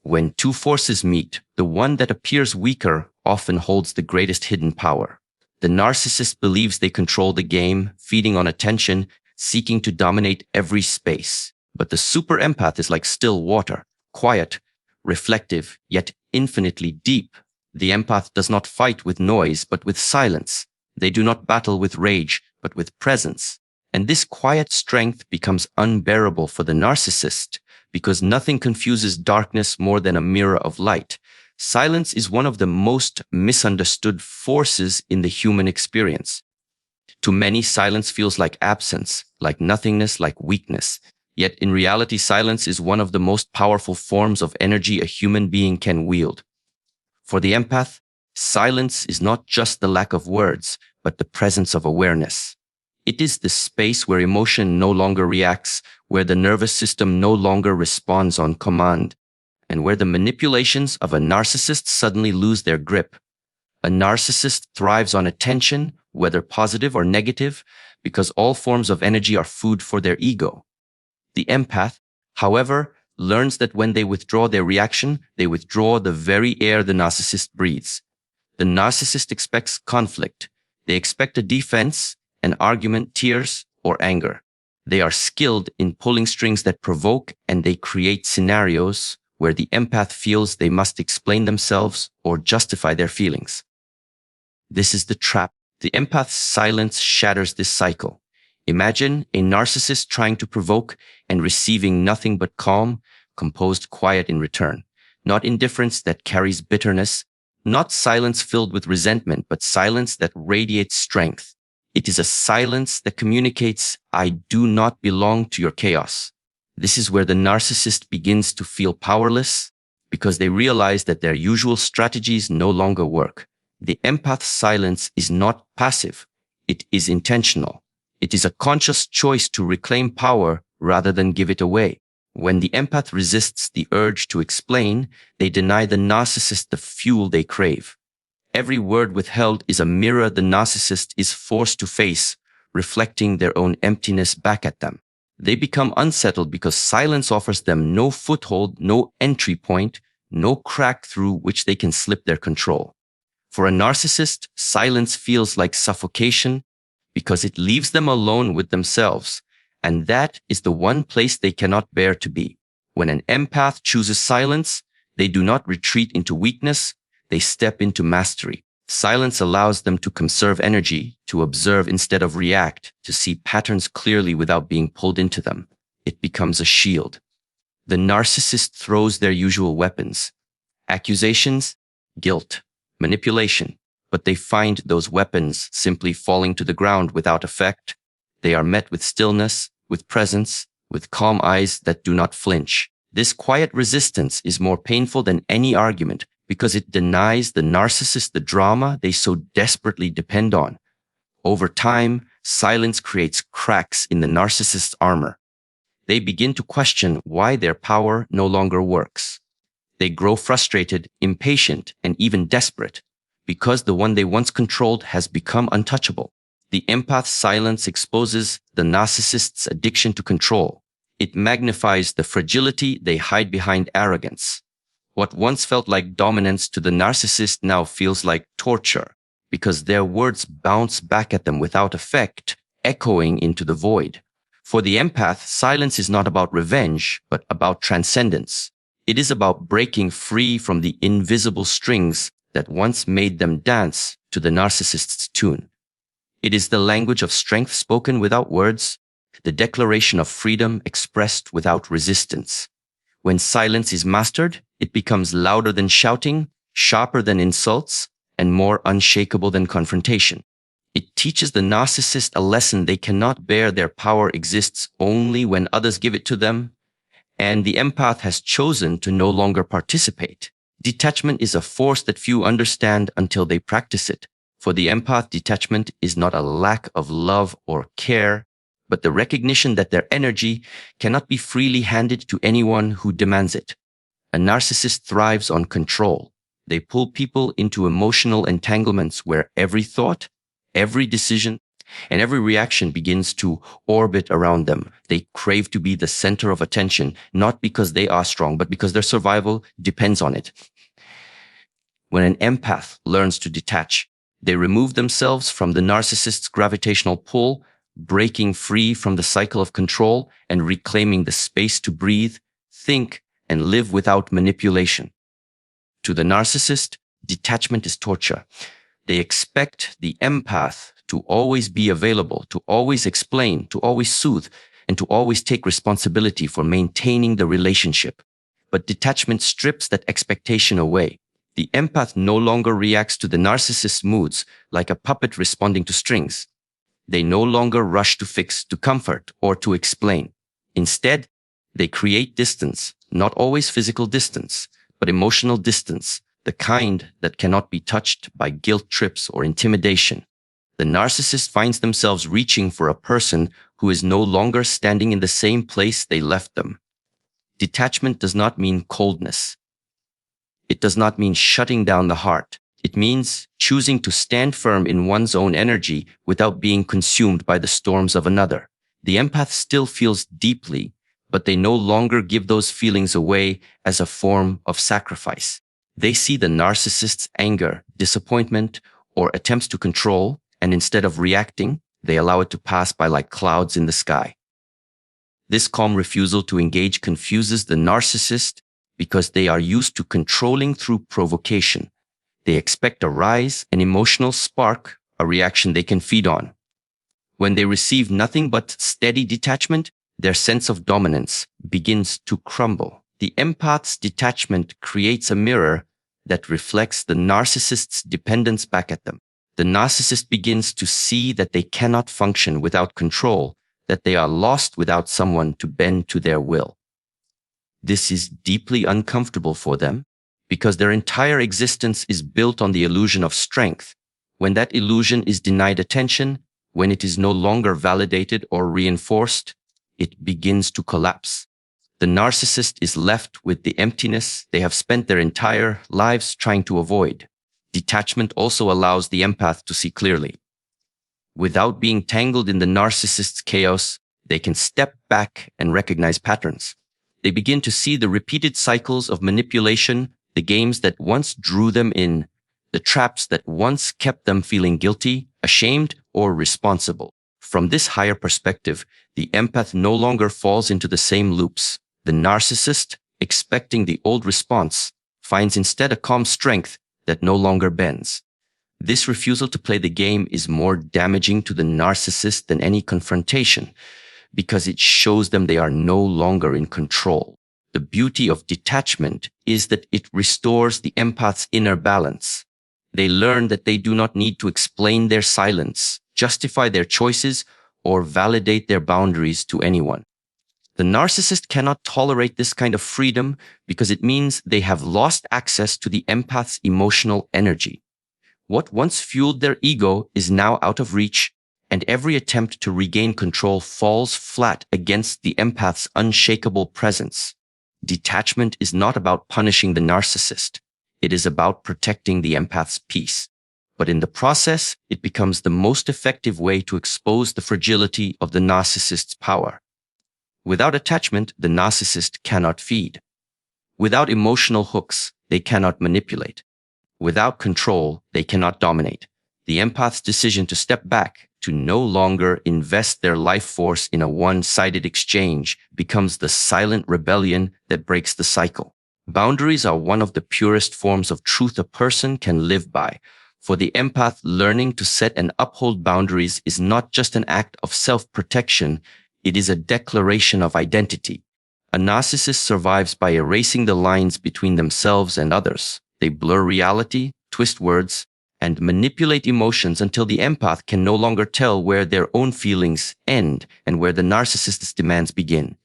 When two forces meet, the one that appears weaker often holds the greatest hidden power. The narcissist believes they control the game, feeding on attention, seeking to dominate every space. But the super empath is like still water, quiet, reflective, yet infinitely deep. The empath does not fight with noise, but with silence. They do not battle with rage, but with presence. And this quiet strength becomes unbearable for the narcissist because nothing confuses darkness more than a mirror of light. Silence is one of the most misunderstood forces in the human experience. To many, silence feels like absence, like nothingness, like weakness. Yet in reality, silence is one of the most powerful forms of energy a human being can wield. For the empath, silence is not just the lack of words, but the presence of awareness. It is the space where emotion no longer reacts, where the nervous system no longer responds on command, and where the manipulations of a narcissist suddenly lose their grip. A narcissist thrives on attention, whether positive or negative, because all forms of energy are food for their ego. The empath, however, learns that when they withdraw their reaction, they withdraw the very air the narcissist breathes. The narcissist expects conflict. They expect a defense, an argument, tears, or anger. They are skilled in pulling strings that provoke, and they create scenarios where the empath feels they must explain themselves or justify their feelings. This is the trap. The empath's silence shatters this cycle. Imagine a narcissist trying to provoke and receiving nothing but calm, composed quiet in return. Not indifference that carries bitterness, not silence filled with resentment, but silence that radiates strength. It is a silence that communicates, I do not belong to your chaos. This is where the narcissist begins to feel powerless because they realize that their usual strategies no longer work. The empath's silence is not passive. It is intentional. It is a conscious choice to reclaim power rather than give it away. When the empath resists the urge to explain, they deny the narcissist the fuel they crave. Every word withheld is a mirror the narcissist is forced to face, reflecting their own emptiness back at them. They become unsettled because silence offers them no foothold, no entry point, no crack through which they can slip their control. For a narcissist, silence feels like suffocation because it leaves them alone with themselves, and that is the one place they cannot bear to be. When an empath chooses silence, they do not retreat into weakness, they step into mastery. Silence allows them to conserve energy, to observe instead of react, to see patterns clearly without being pulled into them. It becomes a shield. The narcissist throws their usual weapons: accusations, guilt, manipulation, but they find those weapons simply falling to the ground without effect. They are met with stillness, with presence, with calm eyes that do not flinch. This quiet resistance is more painful than any argument because it denies the narcissist the drama they so desperately depend on. Over time, silence creates cracks in the narcissist's armor. They begin to question why their power no longer works. They grow frustrated, impatient, and even desperate because the one they once controlled has become untouchable. The empath's silence exposes the narcissist's addiction to control. It magnifies the fragility they hide behind arrogance. What once felt like dominance to the narcissist now feels like torture because their words bounce back at them without effect, echoing into the void. For the empath, silence is not about revenge, but about transcendence. It is about breaking free from the invisible strings that once made them dance to the narcissist's tune. It is the language of strength spoken without words, the declaration of freedom expressed without resistance. When silence is mastered, it becomes louder than shouting, sharper than insults, and more unshakable than confrontation. It teaches the narcissist a lesson they cannot bear. Their power exists only when others give it to them, and the empath has chosen to no longer participate. Detachment is a force that few understand until they practice it. For the empath, detachment is not a lack of love or care, but the recognition that their energy cannot be freely handed to anyone who demands it. A narcissist thrives on control. They pull people into emotional entanglements where every thought, every decision, and every reaction begins to orbit around them. They crave to be the center of attention, not because they are strong, but because their survival depends on it. When an empath learns to detach, they remove themselves from the narcissist's gravitational pull, breaking free from the cycle of control and reclaiming the space to breathe, think, and live without manipulation. To the narcissist, detachment is torture. They expect the empath to always be available, to always explain, to always soothe, and to always take responsibility for maintaining the relationship. But detachment strips that expectation away. The empath no longer reacts to the narcissist's moods like a puppet responding to strings. They no longer rush to fix, to comfort, or to explain. Instead, they create distance, not always physical distance, but emotional distance, the kind that cannot be touched by guilt trips or intimidation. The narcissist finds themselves reaching for a person who is no longer standing in the same place they left them. Detachment does not mean coldness. It does not mean shutting down the heart. It means choosing to stand firm in one's own energy without being consumed by the storms of another. The empath still feels deeply, but they no longer give those feelings away as a form of sacrifice. They see the narcissist's anger, disappointment, or attempts to control, and instead of reacting, they allow it to pass by like clouds in the sky. This calm refusal to engage confuses the narcissist because they are used to controlling through provocation. They expect a rise, an emotional spark, a reaction they can feed on. When they receive nothing but steady detachment, their sense of dominance begins to crumble. The empath's detachment creates a mirror that reflects the narcissist's dependence back at them. The narcissist begins to see that they cannot function without control, that they are lost without someone to bend to their will. This is deeply uncomfortable for them because their entire existence is built on the illusion of strength. When that illusion is denied attention, when it is no longer validated or reinforced, it begins to collapse. The narcissist is left with the emptiness they have spent their entire lives trying to avoid. Detachment also allows the empath to see clearly. Without being tangled in the narcissist's chaos, they can step back and recognize patterns. They begin to see the repeated cycles of manipulation, the games that once drew them in, the traps that once kept them feeling guilty, ashamed, or responsible. From this higher perspective, the empath no longer falls into the same loops. The narcissist, expecting the old response, finds instead a calm strength that no longer bends. This refusal to play the game is more damaging to the narcissist than any confrontation because it shows them they are no longer in control. The beauty of detachment is that it restores the empath's inner balance. They learn that they do not need to explain their silence, justify their choices, or validate their boundaries to anyone. The narcissist cannot tolerate this kind of freedom because it means they have lost access to the empath's emotional energy. What once fueled their ego is now out of reach, and every attempt to regain control falls flat against the empath's unshakable presence. Detachment is not about punishing the narcissist. It is about protecting the empath's peace. But in the process, it becomes the most effective way to expose the fragility of the narcissist's power. Without attachment, the narcissist cannot feed. Without emotional hooks, they cannot manipulate. Without control, they cannot dominate. The empath's decision to step back, to no longer invest their life force in a one-sided exchange, becomes the silent rebellion that breaks the cycle. Boundaries are one of the purest forms of truth a person can live by. For the empath, learning to set and uphold boundaries is not just an act of self-protection, it is a declaration of identity. A narcissist survives by erasing the lines between themselves and others. They blur reality, twist words, and manipulate emotions until the empath can no longer tell where their own feelings end and where the narcissist's demands begin.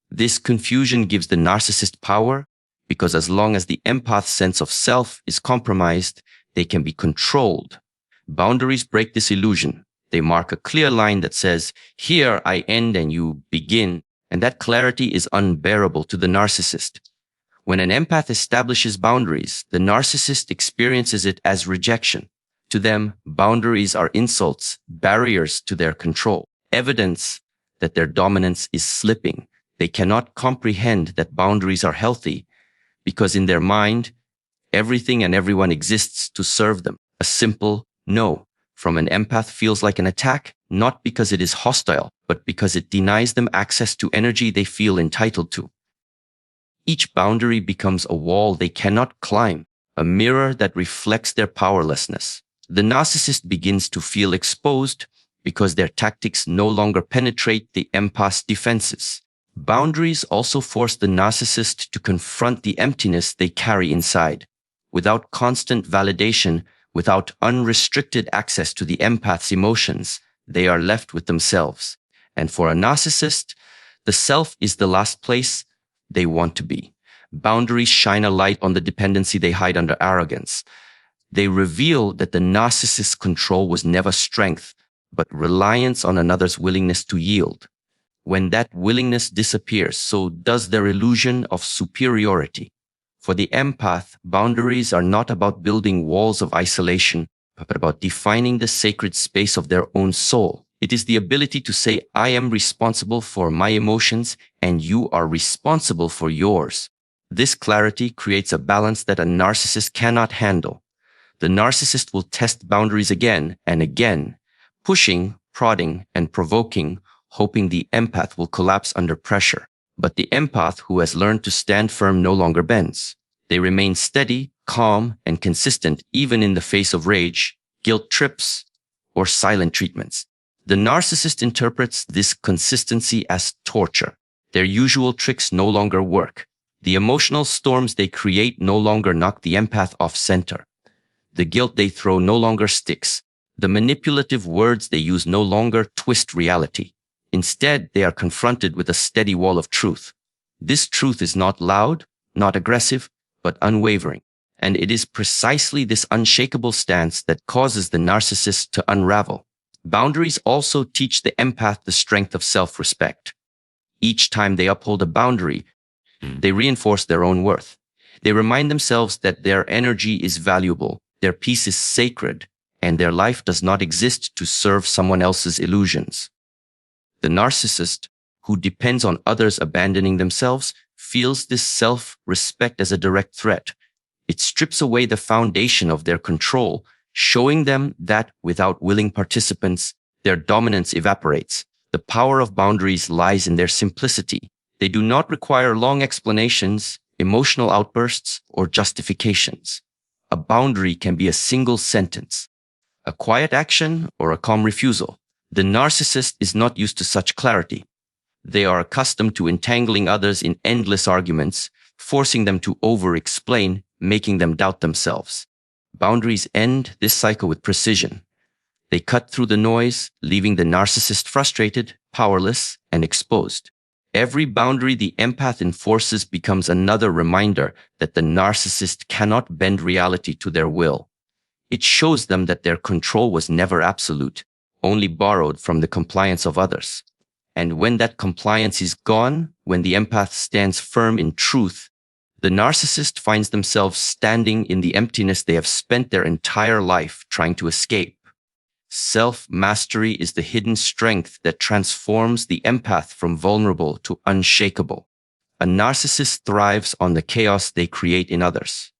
This confusion gives the narcissist power because as long as the empath's sense of self is compromised, they can be controlled. Boundaries break this illusion. They mark a clear line that says, here I end and you begin, and that clarity is unbearable to the narcissist. When an empath establishes boundaries, the narcissist experiences it as rejection. To them, boundaries are insults, barriers to their control, evidence that their dominance is slipping. They cannot comprehend that boundaries are healthy because in their mind, everything and everyone exists to serve them. A simple no from an empath feels like an attack, not because it is hostile, but because it denies them access to energy they feel entitled to. Each boundary becomes a wall they cannot climb, a mirror that reflects their powerlessness. The narcissist begins to feel exposed because their tactics no longer penetrate the empath's defenses. Boundaries also force the narcissist to confront the emptiness they carry inside. Without constant validation, without unrestricted access to the empath's emotions, they are left with themselves. And for a narcissist, the self is the last place they want to be. Boundaries shine a light on the dependency they hide under arrogance. They reveal that the narcissist's control was never strength, but reliance on another's willingness to yield. When that willingness disappears, so does their illusion of superiority. For the empath, boundaries are not about building walls of isolation, but about defining the sacred space of their own soul. It is the ability to say, I am responsible for my emotions, and you are responsible for yours. This clarity creates a balance that a narcissist cannot handle. The narcissist will test boundaries again and again, pushing, prodding, and provoking, hoping the empath will collapse under pressure. But the empath who has learned to stand firm no longer bends. They remain steady, calm, and consistent even in the face of rage, guilt trips, or silent treatments. The narcissist interprets this consistency as torture. Their usual tricks no longer work. The emotional storms they create no longer knock the empath off center. The guilt they throw no longer sticks. The manipulative words they use no longer twist reality. Instead, they are confronted with a steady wall of truth. This truth is not loud, not aggressive, but unwavering. And it is precisely this unshakable stance that causes the narcissist to unravel. Boundaries also teach the empath the strength of self-respect. Each time they uphold a boundary, they reinforce their own worth. They remind themselves that their energy is valuable, their peace is sacred, and their life does not exist to serve someone else's illusions. The narcissist, who depends on others abandoning themselves, feels this self-respect as a direct threat. It strips away the foundation of their control, showing them that without willing participants, their dominance evaporates. The power of boundaries lies in their simplicity. They do not require long explanations, emotional outbursts, or justifications. A boundary can be a single sentence, a quiet action, or a calm refusal. The narcissist is not used to such clarity. They are accustomed to entangling others in endless arguments, forcing them to over-explain, making them doubt themselves. Boundaries end this cycle with precision. They cut through the noise, leaving the narcissist frustrated, powerless, and exposed. Every boundary the empath enforces becomes another reminder that the narcissist cannot bend reality to their will. It shows them that their control was never absolute, only borrowed from the compliance of others. And when that compliance is gone, when the empath stands firm in truth, the narcissist finds themselves standing in the emptiness they have spent their entire life trying to escape. Self-mastery is the hidden strength that transforms the empath from vulnerable to unshakable. A narcissist thrives on the chaos they create in others.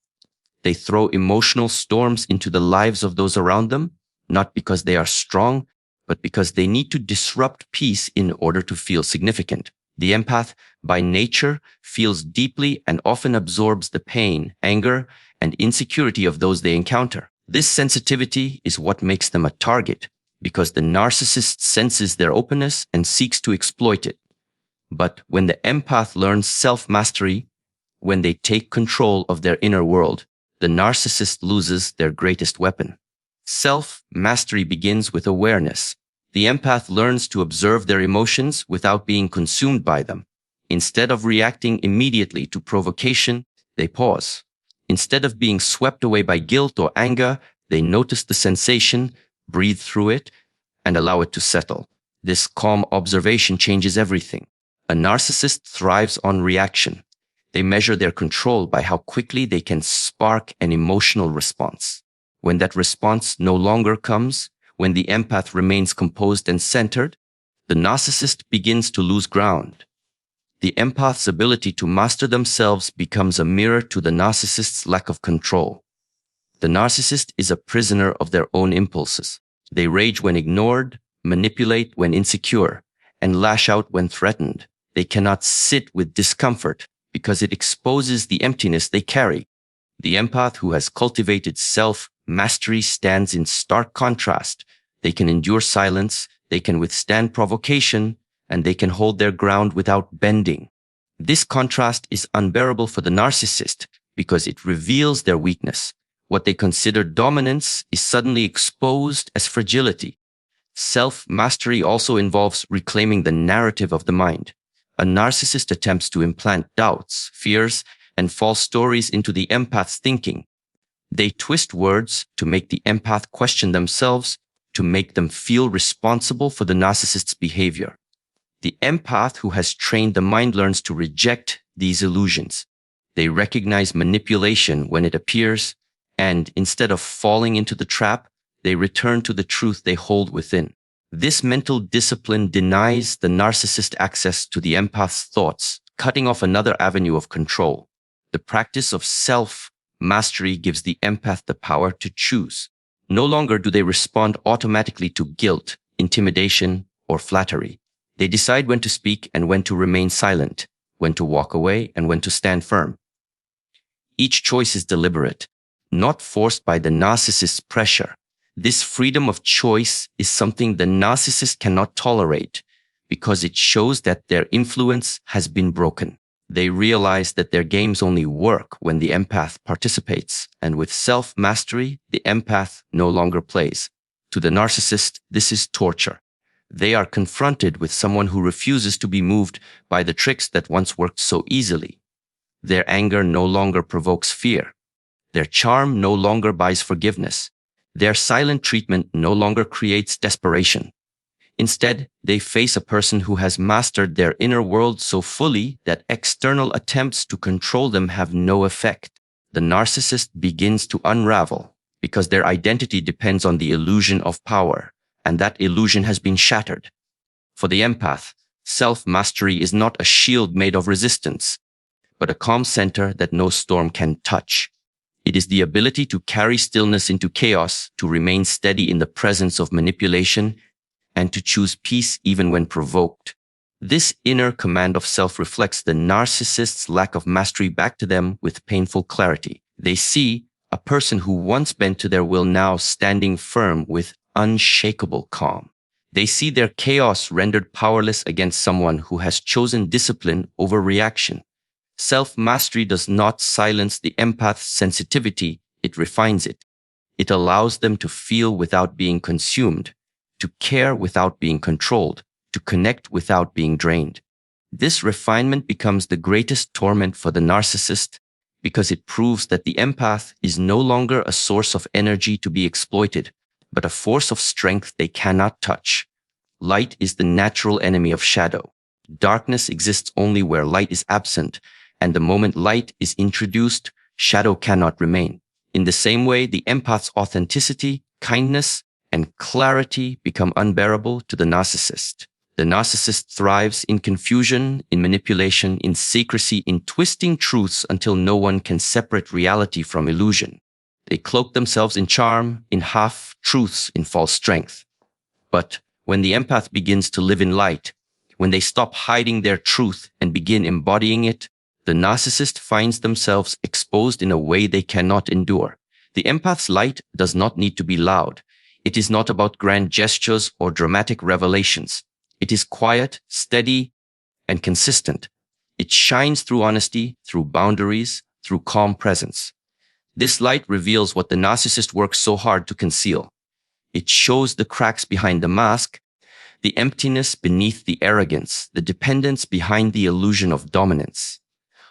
They throw emotional storms into the lives of those around them, not because they are strong, but because they need to disrupt peace in order to feel significant. The empath, by nature, feels deeply and often absorbs the pain, anger, and insecurity of those they encounter. This sensitivity is what makes them a target, because the narcissist senses their openness and seeks to exploit it. But when the empath learns self-mastery, when they take control of their inner world, the narcissist loses their greatest weapon. Self-mastery begins with awareness. The empath learns to observe their emotions without being consumed by them. Instead of reacting immediately to provocation, they pause. Instead of being swept away by guilt or anger, they notice the sensation, breathe through it, and allow it to settle. This calm observation changes everything. A narcissist thrives on reaction. They measure their control by how quickly they can spark an emotional response. When that response no longer comes, when the empath remains composed and centered, the narcissist begins to lose ground. The empath's ability to master themselves becomes a mirror to the narcissist's lack of control. The narcissist is a prisoner of their own impulses. They rage when ignored, manipulate when insecure, and lash out when threatened. They cannot sit with discomfort because it exposes the emptiness they carry. The empath who has cultivated self-mastery stands in stark contrast. They can endure silence, they can withstand provocation, and they can hold their ground without bending. This contrast is unbearable for the narcissist because it reveals their weakness. What they consider dominance is suddenly exposed as fragility. Self-mastery also involves reclaiming the narrative of the mind. A narcissist attempts to implant doubts, fears, and false stories into the empath's thinking. They twist words to make the empath question themselves, to make them feel responsible for the narcissist's behavior. The empath who has trained the mind learns to reject these illusions. They recognize manipulation when it appears, and instead of falling into the trap, they return to the truth they hold within. This mental discipline denies the narcissist access to the empath's thoughts, cutting off another avenue of control. The practice of self-mastery gives the empath the power to choose. No longer do they respond automatically to guilt, intimidation, or flattery. They decide when to speak and when to remain silent, when to walk away and when to stand firm. Each choice is deliberate, not forced by the narcissist's pressure. This freedom of choice is something the narcissist cannot tolerate because it shows that their influence has been broken. They realize that their games only work when the empath participates, and with self-mastery, the empath no longer plays. To the narcissist, this is torture. They are confronted with someone who refuses to be moved by the tricks that once worked so easily. Their anger no longer provokes fear. Their charm no longer buys forgiveness. Their silent treatment no longer creates desperation. Instead, they face a person who has mastered their inner world so fully that external attempts to control them have no effect. The narcissist begins to unravel because their identity depends on the illusion of power, and that illusion has been shattered. For the empath, self-mastery is not a shield made of resistance, but a calm center that no storm can touch. It is the ability to carry stillness into chaos, to remain steady in the presence of manipulation, and to choose peace even when provoked. This inner command of self reflects the narcissist's lack of mastery back to them with painful clarity. They see a person who once bent to their will now standing firm with unshakable calm. They see their chaos rendered powerless against someone who has chosen discipline over reaction. Self-mastery does not silence the empath's sensitivity, it refines it. It allows them to feel without being consumed, to care without being controlled, to connect without being drained. This refinement becomes the greatest torment for the narcissist because it proves that the empath is no longer a source of energy to be exploited, but a force of strength they cannot touch. Light is the natural enemy of shadow. Darkness exists only where light is absent, and the moment light is introduced, shadow cannot remain. In the same way, the empath's authenticity, kindness, and clarity become unbearable to the narcissist. The narcissist thrives in confusion, in manipulation, in secrecy, in twisting truths until no one can separate reality from illusion. They cloak themselves in charm, in half-truths, in false strength. But when the empath begins to live in light, when they stop hiding their truth and begin embodying it, the narcissist finds themselves exposed in a way they cannot endure. The empath's light does not need to be loud. It is not about grand gestures or dramatic revelations. It is quiet, steady, and consistent. It shines through honesty, through boundaries, through calm presence. This light reveals what the narcissist works so hard to conceal. It shows the cracks behind the mask, the emptiness beneath the arrogance, the dependence behind the illusion of dominance.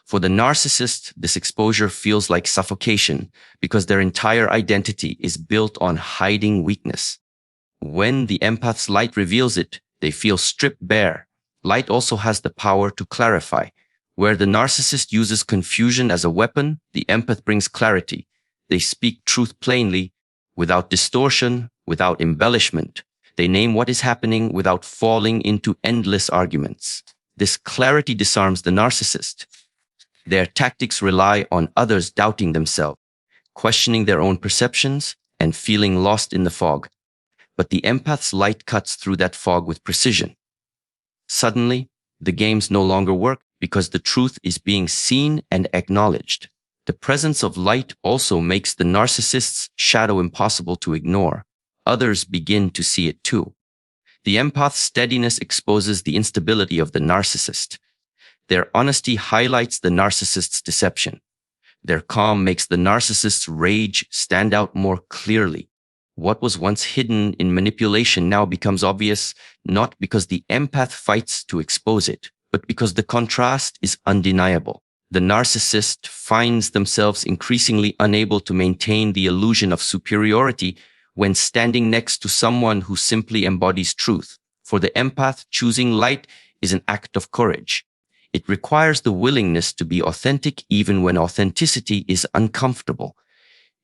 For the narcissist, this exposure feels like suffocation because their entire identity is built on hiding weakness. When the empath's light reveals it, they feel stripped bare. Light also has the power to clarify. Where the narcissist uses confusion as a weapon, the empath brings clarity. They speak truth plainly, without distortion, without embellishment. They name what is happening without falling into endless arguments. This clarity disarms the narcissist. Their tactics rely on others doubting themselves, questioning their own perceptions, and feeling lost in the fog. But the empath's light cuts through that fog with precision. Suddenly, the games no longer work because the truth is being seen and acknowledged. The presence of light also makes the narcissist's shadow impossible to ignore. Others begin to see it too. The empath's steadiness exposes the instability of the narcissist. Their honesty highlights the narcissist's deception. Their calm makes the narcissist's rage stand out more clearly. What was once hidden in manipulation now becomes obvious, not because the empath fights to expose it, but because the contrast is undeniable. The narcissist finds themselves increasingly unable to maintain the illusion of superiority when standing next to someone who simply embodies truth. For the empath, choosing light is an act of courage. It requires the willingness to be authentic even when authenticity is uncomfortable.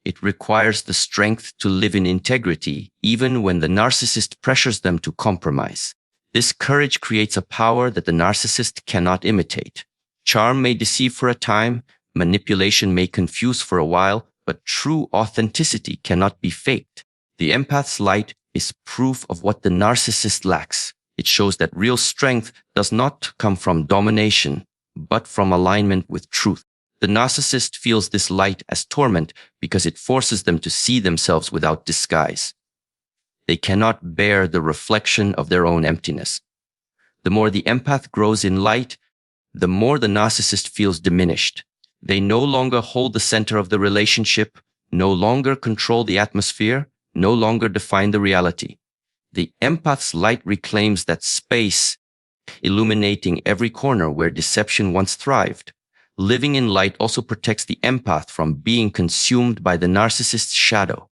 It requires the strength to live in integrity even when the narcissist pressures them to compromise. This courage creates a power that the narcissist cannot imitate. Charm may deceive for a time, manipulation may confuse for a while, but true authenticity cannot be faked. The empath's light is proof of what the narcissist lacks. It shows that real strength does not come from domination, but from alignment with truth. The narcissist feels this light as torment because it forces them to see themselves without disguise. They cannot bear the reflection of their own emptiness. The more the empath grows in light, the more the narcissist feels diminished. They no longer hold the center of the relationship, no longer control the atmosphere, no longer define the reality. The empath's light reclaims that space, illuminating every corner where deception once thrived. Living in light also protects the empath from being consumed by the narcissist's shadow.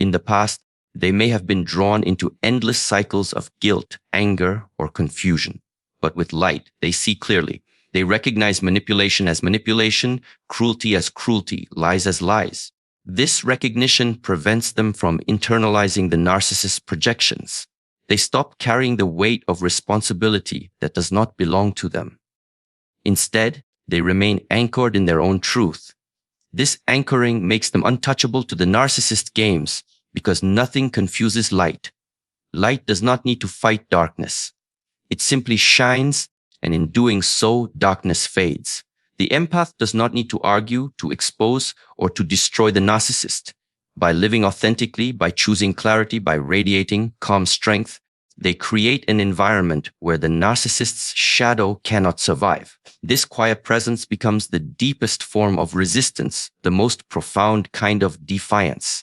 In the past, they may have been drawn into endless cycles of guilt, anger, or confusion. But with light, they see clearly. They recognize manipulation as manipulation, cruelty as cruelty, lies as lies. This recognition prevents them from internalizing the narcissist's projections. They stop carrying the weight of responsibility that does not belong to them. Instead, they remain anchored in their own truth. This anchoring makes them untouchable to the narcissist games because nothing confuses light. Light does not need to fight darkness. It simply shines, and in doing so, darkness fades. The empath does not need to argue, to expose, or to destroy the narcissist. By living authentically, by choosing clarity, by radiating calm strength, they create an environment where the narcissist's shadow cannot survive. This quiet presence becomes the deepest form of resistance, the most profound kind of defiance.